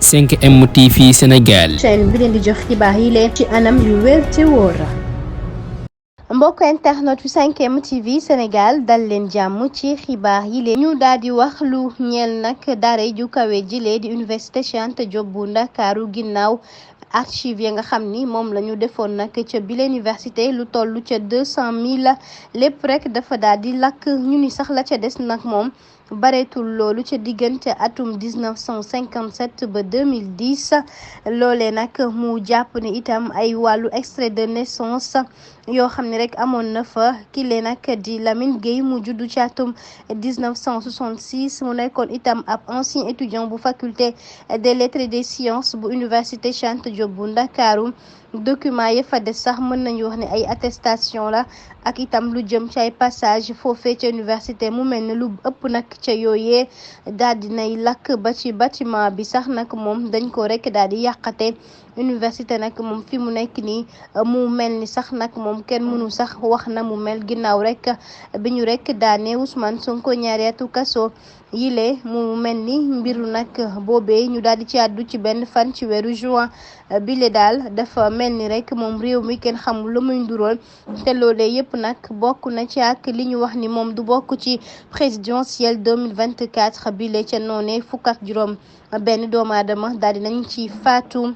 5M TV Sénégal. chaîne bi leen di jox xibaar yi leen ci anam yu wér te wóor. mbokk internet yu 5M TV Sénégal dal leen jàmm ci xibaar yi leen ñu daal di wax lu ñeel nag daara ju kawe jile di université Cheikh Anta Diop bu Ndakaaru ginnaaw archive ya nga xam ni moom la ñu defoon nag ca bile université lu toll ca 200 000 lépp rek dafa daal di lakk ñu ni sax la ca des nag moom bareetul loolu ca diggante atum 1957 ba 2010 loolee nag mu jàpp ne itam ay wàllu extrait de naissance yoo xam ne rek amoon na fa kile nag di Lamine Gueye mu juddu ci atum 1966 mu nekkoon itam ab ancien étudiant bu faculté des lettres et des sciences bu université Cheikh Anta Diop bu Ndakaaru document ya fa des sax mën nañu wax ne ay attestation la ak itam lu jëm ci ay passage foofee ca université mu mel ne lu ëpp nag ca yooyee daal di nay lakk ba ci bâtiment bi sax nag moom dañ ko rek daal di yàqate université nag moom fi mu nekk nii mu mel ni sax nag moom kenn mënu sax wax na mu mel ginnaaw rek bi ñu rek daane Ousmane Sonko ñaari atu kaso yile mu mel ni mbiru nag boobee ñu daal di ci àddu ci benn fan ci weeru juin bile daal dafa mel ni rek moom réew mi kenn xamul lu muy ndurool te loolee yëpp nag bokk na ci ak li ñu wax ni moom du bokk ci présidentielle 2024 bile ca noone fukk ak juróom benn doomu aadama daal di nañ ci faatu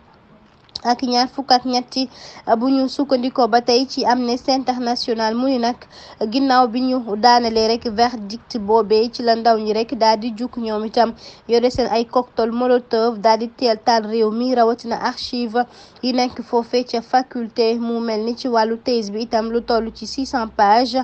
ak ñaar fukk ak ñetti bu ñu sukkandikoo ba tey ci Amnesty International mu ni nag ginnaaw bi ñu daanalee rek verdict boobee ci la ndaw ñi rek daal di jukk ñoom itam yore seen ay cocktail molotov daal di teel taal réew mi rawatina archive yi nekk foofee ca faculté mu mel ni ci wàllu thèse bi itam lu toll ci 600 pages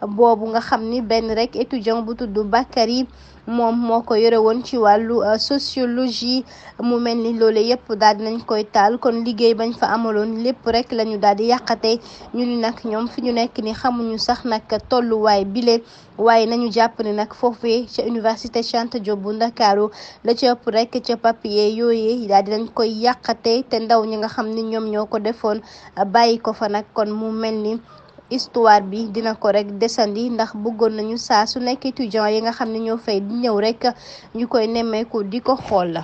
boobu nga xam ni benn rek étudiant bu tudd Bakary moom moo ko yore woon ci wàllu sociologie mu mel ni loole yëpp daal di nañ koy taal kon liggéey bañ fa amaloon lépp rek la ñu daal di yàqate ñu ni nag ñoom fi ñu nekk ni xamuñu sax nag tolluwaay bile waaye nañu jàpp ne nag foofee ca université Cheikh Anta Diop bu Ndakaaru la ci ëpp rek ca papier yooyee daal di nañ koy yàqate te ndaw ñi nga xam ni ñoom ñoo ko defoon bàyyi ko fa nag kon mu mel ni histoire bi dina ko rek desandi ndax bëggoon nañu saa su nekk étudiant yi nga xam ne ñoo fay di ñëw rek ñu koy nemmeeku di ko xool la